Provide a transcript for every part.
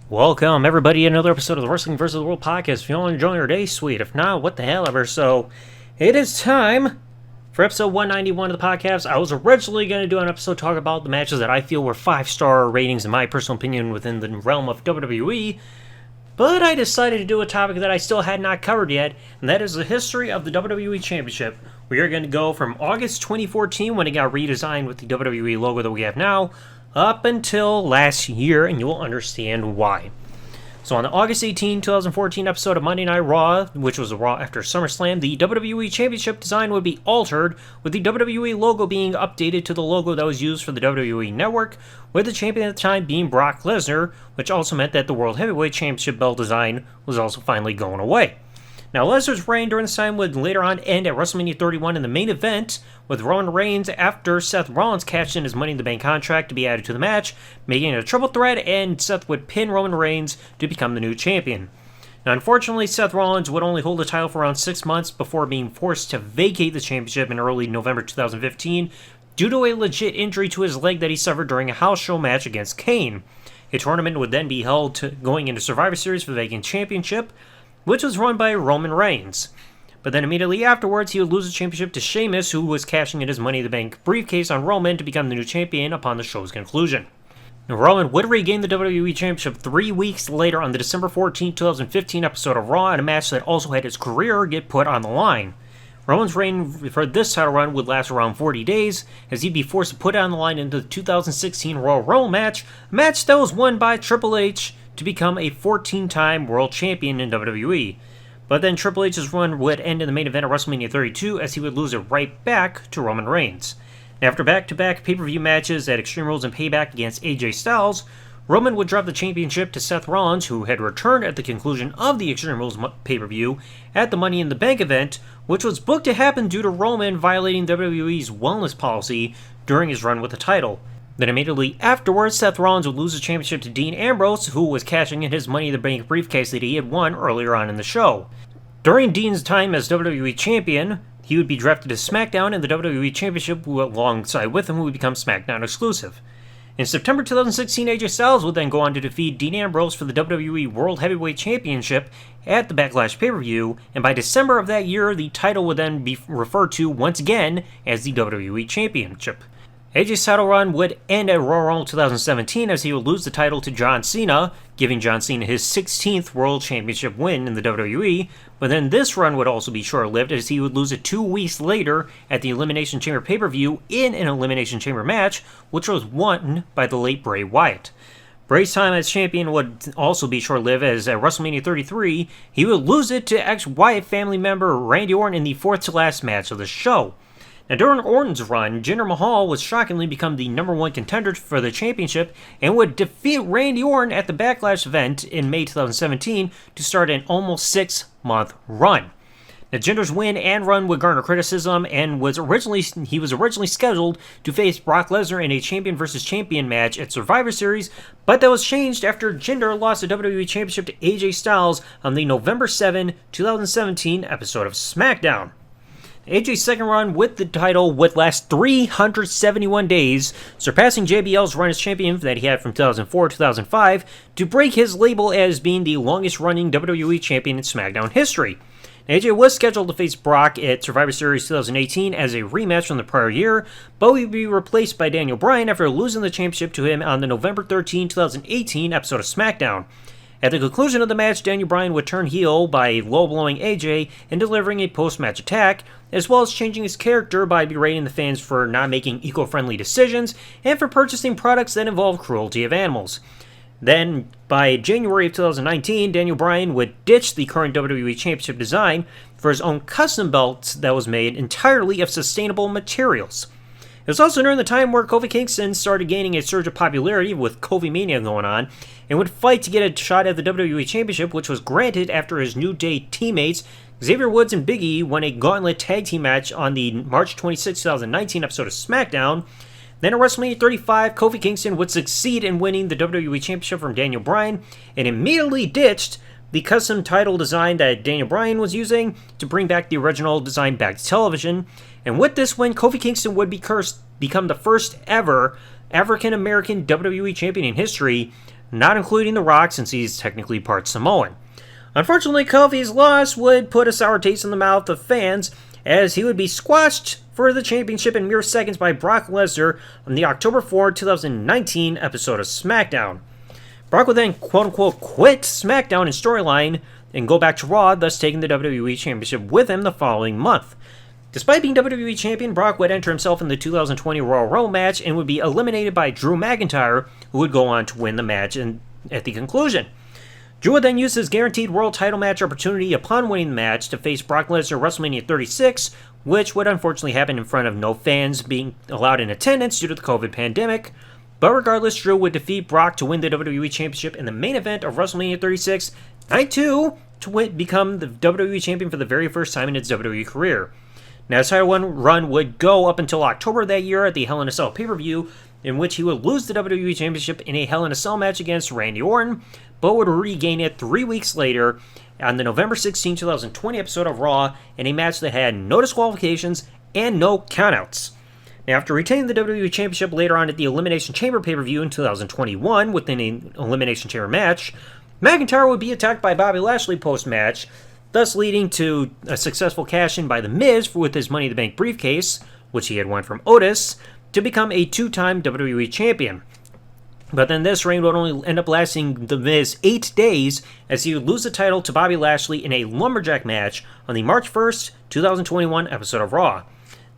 Welcome, everybody, to another episode of the Wrestling vs. the World podcast. If you all enjoying your day, sweet. If not, what the hell ever. So, it is time for episode 191 of the podcast. I was originally going to do an episode talk about the matches that I feel were 5-star ratings, in my personal opinion, within the realm of WWE. But I decided to do a topic that I still had not covered yet, and that is the history of the WWE Championship. We are going to go from August 2014, when it got redesigned with the WWE logo that we have now, up until last year, and you will understand why. So on the August 18, 2014 episode of Monday Night Raw, which was a Raw after SummerSlam, the WWE Championship design would be altered, with the WWE logo being updated to the logo that was used for the WWE Network, with the champion at the time being Brock Lesnar, which also meant that the World Heavyweight Championship belt design was also finally going away. Now, Lesnar's reign during this time would later on end at WrestleMania 31 in the main event, with Roman Reigns after Seth Rollins cashed in his Money in the Bank contract to be added to the match, making it a triple threat, and Seth would pin Roman Reigns to become the new champion. Now, unfortunately, Seth Rollins would only hold the title for around 6 months before being forced to vacate the championship in early November 2015 due to a legit injury to his leg that he suffered during a house show match against Kane. A tournament would then be held going into Survivor Series for the vacant championship, which was run by Roman Reigns. But then immediately afterwards, he would lose the championship to Sheamus, who was cashing in his Money in the Bank briefcase on Roman to become the new champion upon the show's conclusion. Now, Roman would regain the WWE Championship 3 weeks later on the December 14, 2015 episode of Raw, in a match that also had his career get put on the line. Roman's reign for this title run would last around 40 days, as he'd be forced to put it on the line into the 2016 Royal Rumble match, a match that was won by Triple H to become a 14-time world champion in WWE. But then Triple H's run would end in the main event of WrestleMania 32, as he would lose it right back to Roman Reigns. After back-to-back pay-per-view matches at Extreme Rules and Payback against AJ Styles, Roman would drop the championship to Seth Rollins, who had returned at the conclusion of the Extreme Rules pay-per-view at the Money in the Bank event, which was booked to happen due to Roman violating WWE's wellness policy during his run with the title. Then immediately afterwards, Seth Rollins would lose the championship to Dean Ambrose, who was cashing in his Money in the Bank briefcase that he had won earlier on in the show. During Dean's time as WWE Champion, he would be drafted to SmackDown, and the WWE Championship alongside with him would become SmackDown exclusive. In September 2016, AJ Styles would then go on to defeat Dean Ambrose for the WWE World Heavyweight Championship at the Backlash pay-per-view, and by December of that year, the title would then be referred to once again as the WWE Championship. AJ's title run would end at Royal Rumble 2017, as he would lose the title to John Cena, giving John Cena his 16th World Championship win in the WWE, but then this run would also be short-lived, as he would lose it 2 weeks later at the Elimination Chamber pay-per-view in an Elimination Chamber match, which was won by the late Bray Wyatt. Bray's time as champion would also be short-lived, as at WrestleMania 33, he would lose it to ex-Wyatt family member Randy Orton in the fourth-to-last match of the show. Now, during Orton's run, Jinder Mahal would shockingly become the #1 contender for the championship and would defeat Randy Orton at the Backlash event in May 2017 to start an almost 6-month run. Now, Jinder's win and run would garner criticism, and he was originally scheduled to face Brock Lesnar in a champion versus champion match at Survivor Series, but that was changed after Jinder lost the WWE Championship to AJ Styles on the November 7, 2017 episode of SmackDown. AJ's second run with the title would last 371 days, surpassing JBL's run as champion that he had from 2004 to 2005 to break his label as being the longest-running WWE champion in SmackDown history. AJ was scheduled to face Brock at Survivor Series 2018 as a rematch from the prior year, but would be replaced by Daniel Bryan after losing the championship to him on the November 13, 2018 episode of SmackDown. At the conclusion of the match, Daniel Bryan would turn heel by low-blowing AJ and delivering a post-match attack, as well as changing his character by berating the fans for not making eco-friendly decisions and for purchasing products that involve cruelty of animals. Then, by January of 2019, Daniel Bryan would ditch the current WWE Championship design for his own custom belt that was made entirely of sustainable materials. It was also during the time where Kofi Kingston started gaining a surge of popularity with Kofi Mania going on, and would fight to get a shot at the WWE Championship, which was granted after his New Day teammates Xavier Woods and Big E won a gauntlet tag team match on the March 26, 2019 episode of SmackDown. Then at WrestleMania 35, Kofi Kingston would succeed in winning the WWE Championship from Daniel Bryan, and immediately ditched the custom title design that Daniel Bryan was using to bring back the original design back to television. And with this win, Kofi Kingston would become the first ever African-American WWE champion in history, not including The Rock since he's technically part Samoan. Unfortunately, Kofi's loss would put a sour taste in the mouth of fans, as he would be squashed for the championship in mere seconds by Brock Lesnar on the October 4, 2019 episode of SmackDown. Brock would then quote-unquote quit SmackDown in storyline and go back to Raw, thus taking the WWE Championship with him the following month. Despite being WWE Champion, Brock would enter himself in the 2020 Royal Rumble match and would be eliminated by Drew McIntyre, who would go on to win the match at the conclusion. Drew would then use his guaranteed world title match opportunity upon winning the match to face Brock Lesnar at WrestleMania 36, which would unfortunately happen in front of no fans being allowed in attendance due to the COVID pandemic. But regardless, Drew would defeat Brock to win the WWE Championship in the main event of WrestleMania 36, Night 2, to become the WWE Champion for the very first time in his WWE career. Now, his title run would go up until October that year at the Hell in a Cell pay-per-view, in which he would lose the WWE Championship in a Hell in a Cell match against Randy Orton, but would regain it 3 weeks later on the November 16, 2020 episode of Raw in a match that had no disqualifications and no countouts. Now, after retaining the WWE Championship later on at the Elimination Chamber pay-per-view in 2021 within an Elimination Chamber match, McIntyre would be attacked by Bobby Lashley post-match, thus leading to a successful cash-in by The Miz with his Money in the Bank briefcase, which he had won from Otis, to become a two-time WWE Champion. But then this reign would only end up lasting The Miz 8 days, as he would lose the title to Bobby Lashley in a lumberjack match on the March 1st, 2021 episode of Raw.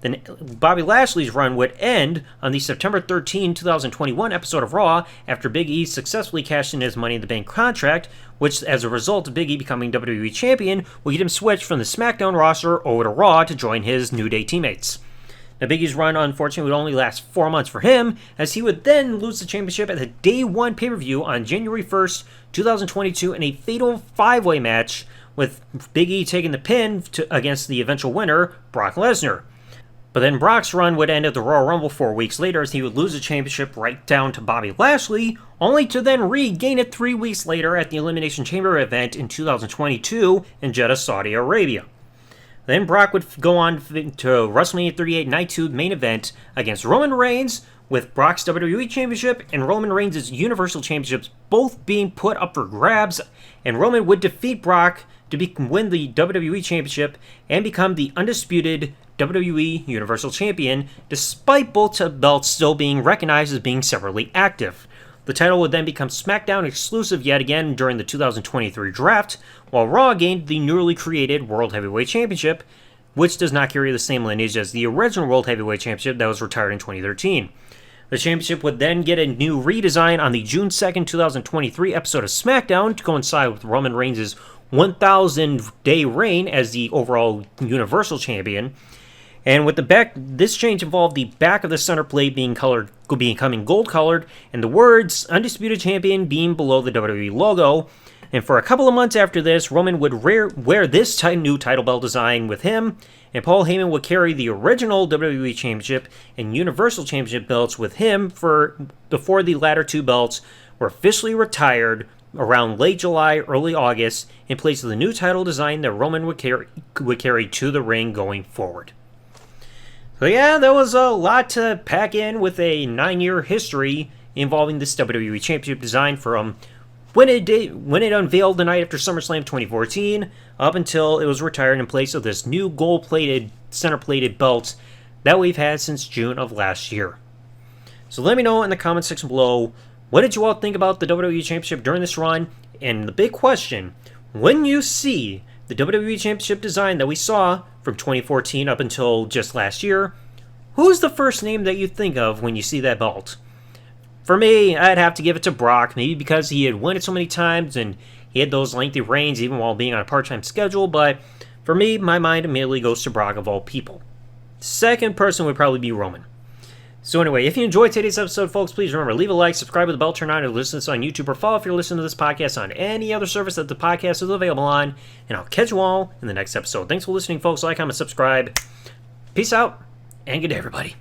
Then Bobby Lashley's run would end on the September 13, 2021 episode of Raw after Big E successfully cashed in his Money in the Bank contract, which, as a result of Big E becoming WWE Champion, would get him switched from the SmackDown roster over to Raw to join his New Day teammates. Now, Big E's run, unfortunately, would only last 4 months for him, as he would then lose the championship at the Day 1 pay-per-view on January 1st, 2022 in a fatal 5-way match, with Big E taking the pin against the eventual winner, Brock Lesnar. But then Brock's run would end at the Royal Rumble 4 weeks later, as he would lose the championship right down to Bobby Lashley, only to then regain it 3 weeks later at the Elimination Chamber event in 2022 in Jeddah, Saudi Arabia. Then Brock would go on to WrestleMania 38 Night 2 main event against Roman Reigns, with Brock's WWE Championship and Roman Reigns' Universal Championships both being put up for grabs, and Roman would defeat Brock to win the WWE Championship and become the undisputed WWE Universal Champion, despite both belts still being recognized as being separately active. The title would then become SmackDown exclusive yet again during the 2023 draft, while Raw gained the newly created World Heavyweight Championship, which does not carry the same lineage as the original World Heavyweight Championship that was retired in 2013. The championship would then get a new redesign on the June 2nd, 2023 episode of SmackDown to coincide with Roman Reigns' 1,000-day reign as the overall Universal Champion. And with this change involved the back of the center plate becoming gold-colored, and the words Undisputed Champion being below the WWE logo. And for a couple of months after this, Roman would wear this new title belt design with him, and Paul Heyman would carry the original WWE Championship and Universal Championship belts with him before the latter two belts were officially retired around late July, early August, in place of the new title design that Roman would carry to the ring going forward. So yeah, that was a lot to pack in with a 9-year history involving this WWE Championship design from when it unveiled the night after SummerSlam 2014 up until it was retired in place of this new gold-plated, center-plated belt that we've had since June of last year. So let me know in the comment section below, what did you all think about the WWE Championship during this run? And the big question, when you see the WWE Championship design that we saw from 2014 up until just last year, who's the first name that you think of when you see that belt? For me, I'd have to give it to Brock, maybe because he had won it so many times and he had those lengthy reigns even while being on a part-time schedule, but for me, my mind immediately goes to Brock of all people. Second person would probably be Roman. So anyway, if you enjoyed today's episode, folks, please remember, leave a like, subscribe with the bell turned on, and listen to this on YouTube, or follow if you're listening to this podcast on any other service that the podcast is available on, and I'll catch you all in the next episode. Thanks for listening, folks. Like, comment, subscribe. Peace out, and good day, everybody.